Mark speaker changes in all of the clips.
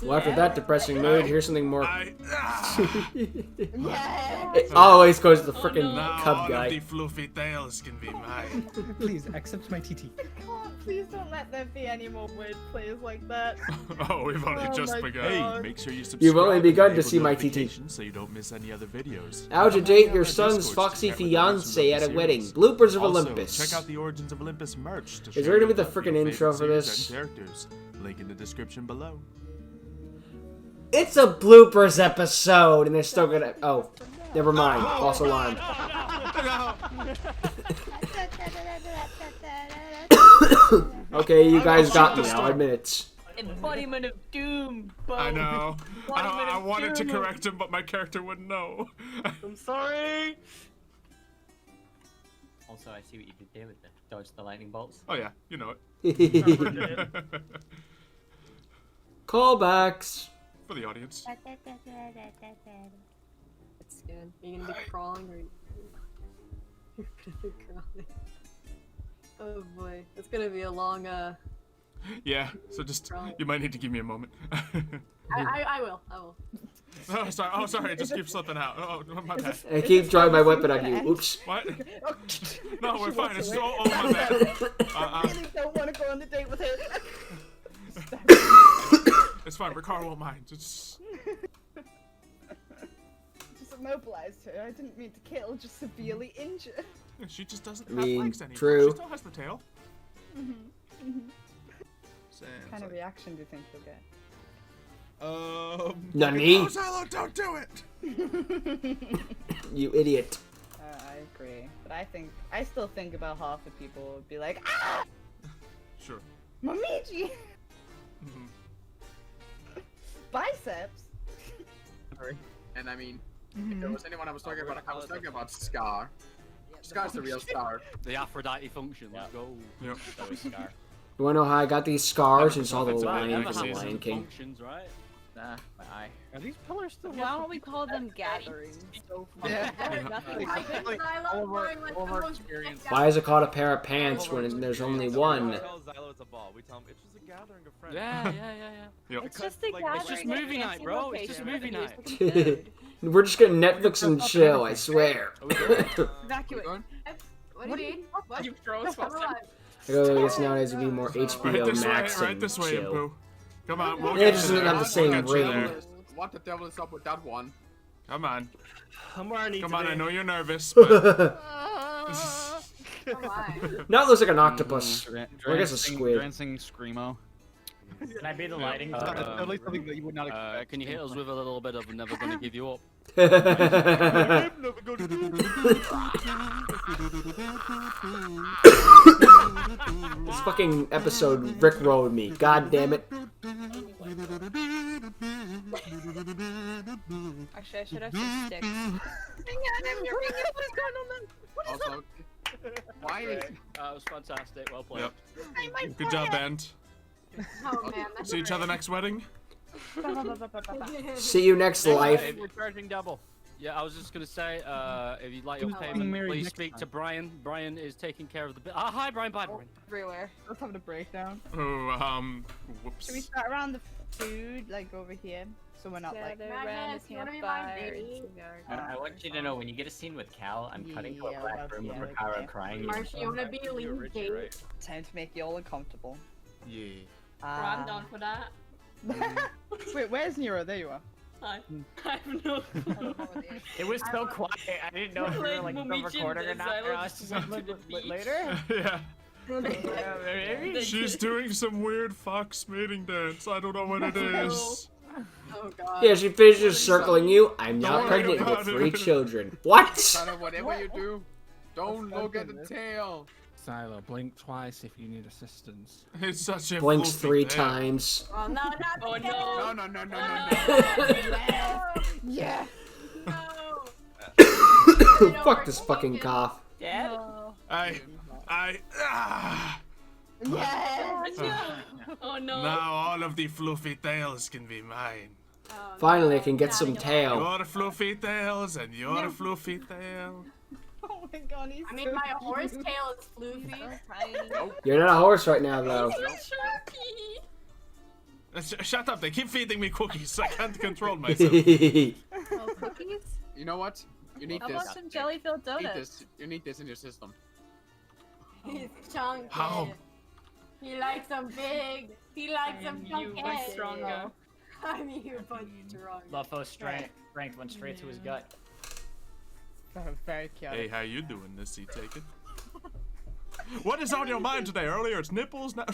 Speaker 1: Well, after that depressing mood, here's something more.
Speaker 2: Yeah.
Speaker 1: It always goes to the frickin'
Speaker 3: Now
Speaker 1: cub
Speaker 3: all
Speaker 1: guy.
Speaker 3: of the fluffy tails can be mine.
Speaker 4: Please accept my TT.
Speaker 2: God, please don't let there be any more word plays like that.
Speaker 3: Oh, we've only
Speaker 2: Oh
Speaker 3: just
Speaker 2: my
Speaker 3: begun.
Speaker 2: God.
Speaker 5: Hey, make sure you subscribe.
Speaker 1: You've only
Speaker 5: and
Speaker 1: begun to
Speaker 5: enable
Speaker 1: see my TT.
Speaker 5: notifications so you don't miss any other videos.
Speaker 1: How to date your son's foxy fiance at a wedding. Bloopers of
Speaker 5: Also,
Speaker 1: Olympus.
Speaker 5: check out the Origins of Olympus merch. To
Speaker 1: Is
Speaker 5: show
Speaker 1: there gonna be
Speaker 5: you
Speaker 1: the
Speaker 5: a few
Speaker 1: frickin' intro
Speaker 5: favorite
Speaker 1: for
Speaker 5: series
Speaker 1: this?
Speaker 5: and characters. Link in the description below.
Speaker 1: It's a bloopers episode, and they're still gonna. Oh, never mind. False alarm. Okay, you guys got me. I'll admit it.
Speaker 6: Embodiment of doom, Bo.
Speaker 3: I know.
Speaker 6: Embodiment
Speaker 3: I
Speaker 6: of
Speaker 3: wanted to
Speaker 6: doom.
Speaker 3: correct him, but my character wouldn't know.
Speaker 6: I'm sorry. Also, I see what you did there with the dodge the lightning bolts.
Speaker 3: Oh yeah, you know it.
Speaker 1: Callbacks.
Speaker 3: For the audience.
Speaker 7: It's good. Are you gonna be crawling or you're gonna be crawling? Oh boy, it's gonna be a long
Speaker 3: Yeah, so just you might need to give me a moment.
Speaker 7: I will.
Speaker 3: Oh sorry, it just keeps slipping out. Oh, my bad.
Speaker 1: I keep drawing my weapon on you. Oops.
Speaker 3: What? No, we're fine. It's oh my bad.
Speaker 2: I really don't want to go on the date with her.
Speaker 3: It's fine. Ricard won't mind. Just
Speaker 2: Immobilized her. I didn't mean to kill, just severely injure.
Speaker 3: she just doesn't
Speaker 1: I
Speaker 3: have
Speaker 1: mean,
Speaker 3: legs anymore.
Speaker 1: true.
Speaker 3: She still has the tail.
Speaker 2: What kind of reaction do you think you'll get?
Speaker 1: Nani?
Speaker 3: Oh, Silo, don't do it!
Speaker 1: You idiot.
Speaker 2: I agree, but I still think about half the people would be like, ah,
Speaker 3: Sure.
Speaker 2: Momiji, biceps.
Speaker 8: And I mean, if there was anyone I was talking about Scar. Scar's the real star.
Speaker 9: The Aphrodite function. Let's go.
Speaker 3: Yep.
Speaker 9: That was Scar.
Speaker 1: You wanna know how I got these scars and saw the
Speaker 3: It's a
Speaker 1: lion
Speaker 3: bad
Speaker 1: from the
Speaker 3: season.
Speaker 1: Lion King?
Speaker 9: Functions, right?
Speaker 6: Nah, my eye.
Speaker 4: Are these pillars still?
Speaker 7: Why don't we call them gatherings?
Speaker 4: So
Speaker 8: Yeah.
Speaker 1: Why is it called a pair of pants when there's only one?
Speaker 10: Tell Xylo it's a ball. We tell him it's just a gathering of friends.
Speaker 9: Yeah.
Speaker 3: Yep.
Speaker 7: It's just a gathering.
Speaker 9: It's just movie night, bro. It's just movie night.
Speaker 1: We're just gonna Netflix and chill, I swear.
Speaker 7: Evacuate. What do you mean? What?
Speaker 6: You froze for
Speaker 1: I guess nowadays would be more HBO Max
Speaker 3: right
Speaker 1: and
Speaker 3: this way,
Speaker 1: chill.
Speaker 3: Impu. Come on, we'll
Speaker 1: Yeah,
Speaker 3: get
Speaker 1: it just
Speaker 3: you
Speaker 1: doesn't
Speaker 3: there.
Speaker 1: have the same
Speaker 3: We'll get you
Speaker 1: ring.
Speaker 3: there.
Speaker 8: What the devil is up with that one?
Speaker 3: Come on.
Speaker 4: I'm where I need
Speaker 3: Come
Speaker 4: to
Speaker 3: on,
Speaker 4: be.
Speaker 3: I know you're nervous, but...
Speaker 7: Come on.
Speaker 1: Now it looks like an octopus. Or I guess a squid.
Speaker 4: Dancing screamo.
Speaker 6: Can I be the lighting?
Speaker 4: Totally something that you would not expect.
Speaker 9: Can you hit us with a little bit of Never Gonna Give You Up?
Speaker 1: This fucking episode rickrolled me. God damn it.
Speaker 7: Actually, I should have some sticks.
Speaker 8: Also, why is
Speaker 9: That was fantastic. Well played.
Speaker 3: Yep. Good job, band.
Speaker 7: Oh man, that's
Speaker 3: See each other next wedding?
Speaker 1: See you next life.
Speaker 9: We're charging double. Yeah, I was just gonna say, if you'd like your
Speaker 4: Who's getting
Speaker 9: payment,
Speaker 4: married
Speaker 9: please
Speaker 4: next
Speaker 9: speak to
Speaker 4: time?
Speaker 9: Brian. Brian is taking care of the. Hi, Brian. Bye, Brian.
Speaker 7: everywhere.
Speaker 2: Let's have a breakdown.
Speaker 3: Oh, whoops.
Speaker 2: Should we start around the food, like over here, so we're not like.
Speaker 7: Magnus, you wanna be my baby?
Speaker 6: I want you to know when you get a scene with Cal, I'm cutting to a
Speaker 2: Yeah,
Speaker 6: black room with
Speaker 2: yeah,
Speaker 6: Ricaro
Speaker 2: okay.
Speaker 6: crying.
Speaker 7: Marsh, you wanna be a lead date?
Speaker 2: Time to make you all uncomfortable.
Speaker 3: Yeah.
Speaker 11: I'm down for that.
Speaker 2: Wait, where's Nero? There you are.
Speaker 11: I have no clue.
Speaker 6: It was so quiet. I didn't know if we were like
Speaker 11: Momiji
Speaker 6: still recording or
Speaker 11: and
Speaker 6: not.
Speaker 11: Xylo
Speaker 6: I was
Speaker 11: just
Speaker 6: just
Speaker 11: went
Speaker 6: like,
Speaker 11: to the beach.
Speaker 6: later.
Speaker 3: Yeah.
Speaker 6: Maybe.
Speaker 3: She's doing some weird fox mating dance. I don't know what it is.
Speaker 7: Oh god.
Speaker 1: Yeah, she finishes circling you. I'm now
Speaker 3: Don't worry
Speaker 1: pregnant with
Speaker 3: about
Speaker 1: 3
Speaker 3: it.
Speaker 1: children. What?
Speaker 8: kind of whatever you do, don't look at the tail.
Speaker 4: Silo, blink twice if you need assistance.
Speaker 3: It's such a
Speaker 1: Blinks
Speaker 3: fluffy
Speaker 1: 3
Speaker 3: tail.
Speaker 1: times.
Speaker 7: Oh no, not
Speaker 11: Oh
Speaker 7: the
Speaker 11: no.
Speaker 8: No.
Speaker 2: Yeah.
Speaker 7: No.
Speaker 1: Fuck this fucking cough.
Speaker 6: Dad?
Speaker 7: No.
Speaker 2: Yeah.
Speaker 11: Oh no.
Speaker 3: Now all of the fluffy tails can be mine.
Speaker 7: Oh,
Speaker 1: Finally, I
Speaker 7: no.
Speaker 1: can get some tail.
Speaker 3: Your fluffy tails and your fluffy tail.
Speaker 2: Oh my god, he's
Speaker 7: I mean, my horse tail is floofy.
Speaker 1: You're not a horse right now, though.
Speaker 11: Sharky.
Speaker 3: Shut up! They keep feeding me cookies. I can't control myself.
Speaker 7: Oh, cookies?
Speaker 8: You know what? You need
Speaker 2: How
Speaker 8: this.
Speaker 2: about some jelly-filled
Speaker 8: You need
Speaker 2: donuts?
Speaker 8: this. You need this in your system.
Speaker 7: He's chunky.
Speaker 3: How?
Speaker 7: He likes them big. He likes them
Speaker 11: You
Speaker 7: chunky.
Speaker 11: were stronger.
Speaker 7: I mean, you're both strong.
Speaker 6: Buffo strength went straight to his gut.
Speaker 2: Very chaotic.
Speaker 3: Hey, how you doing, Nissy? Take it. What is on your mind today? Earlier it's nipples, now.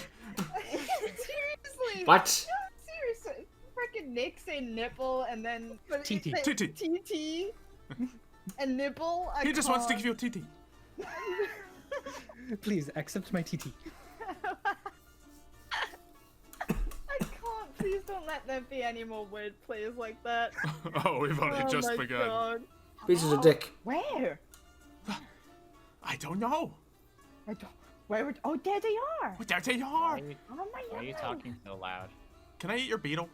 Speaker 2: Seriously.
Speaker 1: What?
Speaker 2: Seriously. Freaking Nick say nipple and then
Speaker 4: TT.
Speaker 2: TT and nipple.
Speaker 3: He just wants to give you a TT.
Speaker 4: Please accept my TT.
Speaker 2: I can't. Please don't let there be any more word plays like that.
Speaker 3: Oh, we've only just
Speaker 2: my
Speaker 3: begun.
Speaker 2: God.
Speaker 1: Pieces of dick.
Speaker 2: Where?
Speaker 3: I don't know.
Speaker 2: I don't. Where? Oh, there they are.
Speaker 3: There they
Speaker 6: Why
Speaker 3: are.
Speaker 6: are you,
Speaker 2: Oh my
Speaker 6: why are you
Speaker 2: God.
Speaker 6: talking so loud?
Speaker 3: Can I eat your beetle?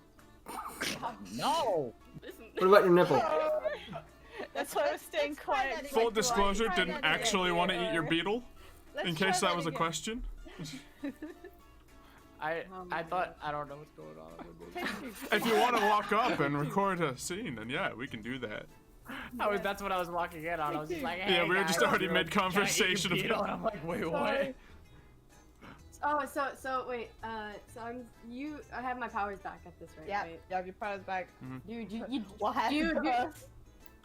Speaker 6: No!
Speaker 1: What about your nipple?
Speaker 2: That's why I was staying
Speaker 7: let's try
Speaker 2: quiet.
Speaker 7: that
Speaker 3: Full
Speaker 7: again.
Speaker 3: disclosure,
Speaker 7: Try
Speaker 3: didn't
Speaker 7: that
Speaker 3: actually
Speaker 7: again.
Speaker 3: want to eat your beetle.
Speaker 2: Let's
Speaker 3: In
Speaker 2: try
Speaker 3: case that was a
Speaker 2: again.
Speaker 3: question.
Speaker 6: I
Speaker 7: my
Speaker 6: thought I don't know what's going on.
Speaker 3: If you want to walk up and record a scene, then yeah, we can do that.
Speaker 6: That's what I was walking in on. I was just like, hey,
Speaker 3: Yeah, we were just
Speaker 6: guys,
Speaker 3: already
Speaker 6: can I eat
Speaker 3: mid-conversation
Speaker 6: your
Speaker 3: of
Speaker 6: beetle? And I'm like, wait, what?
Speaker 7: Oh, so wait. So I have my powers back at this rate.
Speaker 2: Yeah,
Speaker 7: Right?
Speaker 2: yeah, your powers back.
Speaker 7: Dude,
Speaker 2: What happened?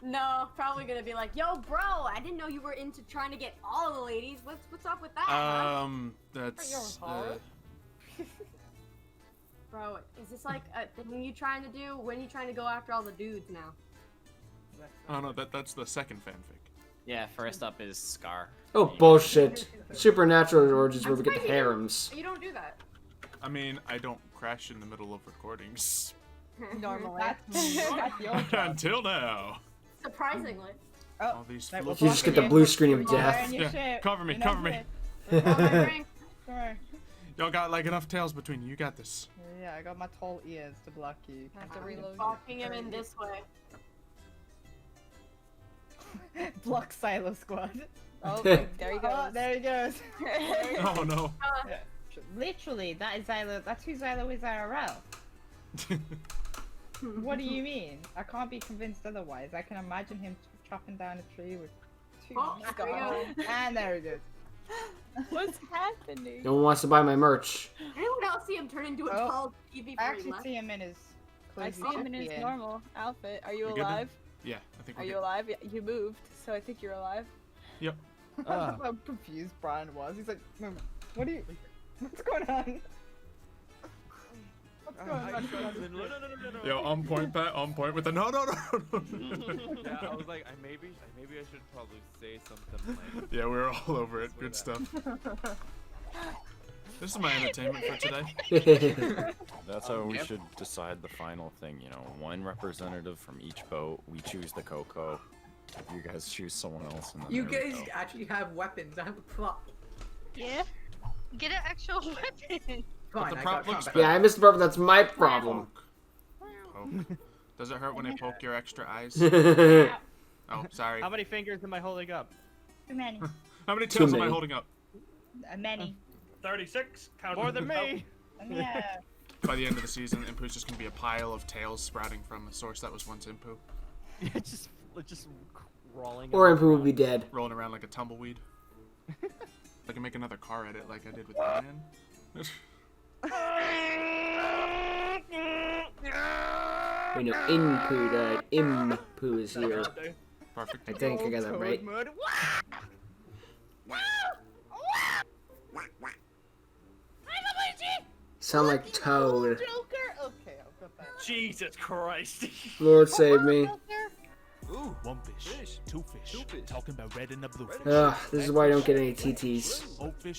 Speaker 7: No, probably gonna be like, yo, bro, I didn't know you were into trying to get all the ladies. What's up with that? Huh?
Speaker 3: That's
Speaker 7: Bro, is this like a thing you trying to do? When you trying to go after all the dudes now?
Speaker 3: oh no, that's the second fanfic.
Speaker 6: Yeah, first up is Scar.
Speaker 1: Oh, bullshit. Supernatural origins where we get the
Speaker 7: That's
Speaker 1: harems.
Speaker 7: You don't do that.
Speaker 3: I mean, I don't crash in the middle of recordings.
Speaker 7: Normally.
Speaker 2: That's your job.
Speaker 3: Until now.
Speaker 7: Surprisingly.
Speaker 3: All these
Speaker 2: Right,
Speaker 3: fluff-
Speaker 1: You just get the blue screen of death.
Speaker 2: Wearing your
Speaker 3: Yeah,
Speaker 2: shit.
Speaker 3: cover me,
Speaker 2: You know
Speaker 3: cover me.
Speaker 2: shit.
Speaker 7: Oh, my ring.
Speaker 2: Sure.
Speaker 3: Y'all got like enough tails between you. You got this.
Speaker 2: Yeah, I got my tall ears to block you.
Speaker 11: I have to reload.
Speaker 7: Walking him in this way.
Speaker 2: Block Silo Squad.
Speaker 11: Oh, there he
Speaker 2: Oh,
Speaker 11: goes.
Speaker 2: there he goes.
Speaker 3: Oh no.
Speaker 2: Literally, that is Xylo. That's who Xylo is IRL. What do you mean? I can't be convinced otherwise. I can imagine him chopping down a tree with two
Speaker 7: Oh, there we go.
Speaker 2: and there he goes.
Speaker 11: What's happening?
Speaker 1: No one wants to buy my merch.
Speaker 7: Anyone else see him turn into a
Speaker 2: Oh,
Speaker 7: tall TV
Speaker 2: I
Speaker 7: before he
Speaker 2: actually
Speaker 7: left?
Speaker 2: see him in his
Speaker 11: I
Speaker 2: clothes.
Speaker 11: see him in his normal outfit. Are you
Speaker 3: We good then?
Speaker 11: alive?
Speaker 3: Yeah, I think
Speaker 11: Are
Speaker 3: we're
Speaker 11: you
Speaker 3: good.
Speaker 11: alive? Yeah, you moved, so I think you're alive.
Speaker 3: Yep.
Speaker 2: How confused Brian was. He's like, what are you? What's going on? What's going on?
Speaker 3: Yo, on point, Pat. On point with the no.
Speaker 10: Yeah, I was like, maybe I should probably say something like.
Speaker 3: Yeah, we're all over it. Good stuff. This is my entertainment for today.
Speaker 12: That's how we
Speaker 8: Yep.
Speaker 12: should decide the final thing, you know. One representative from each boat. We choose the Coco. You guys choose someone else. And then
Speaker 13: You
Speaker 12: there we
Speaker 13: guys
Speaker 12: go.
Speaker 13: actually have weapons. I have a prop.
Speaker 11: Yeah. Get an actual weapon.
Speaker 13: Fine,
Speaker 3: the
Speaker 13: I
Speaker 3: prop
Speaker 13: got
Speaker 3: looks
Speaker 13: combat.
Speaker 1: Yeah, I missed the part, but that's my problem.
Speaker 3: Poke. Does it hurt when I poke your extra eyes?
Speaker 1: Too
Speaker 3: Oh, sorry.
Speaker 9: How many fingers am I holding up?
Speaker 2: Too many.
Speaker 3: How many tails am I
Speaker 1: many.
Speaker 3: holding up?
Speaker 2: Many.
Speaker 9: 36. More than me.
Speaker 2: Yeah.
Speaker 3: By the end of the season, Impu's just gonna be a pile of tails sprouting from a source that was once Impu,
Speaker 9: Yeah, just crawling.
Speaker 1: Or Impu will be dead.
Speaker 3: rolling around like a tumbleweed. I can make another car edit like I did with Ryan.
Speaker 1: We know Impu died. Impu is here.
Speaker 3: Perfect.
Speaker 1: I think I got that right. Sound like Toad.
Speaker 2: Joker. Okay, I'll put that.
Speaker 9: Jesus Christ.
Speaker 1: Lord save me.
Speaker 5: Ooh, one fish, two fish. Talking about red and the blue fish.
Speaker 1: Ugh, this is why I don't get any TTs.
Speaker 5: Old fish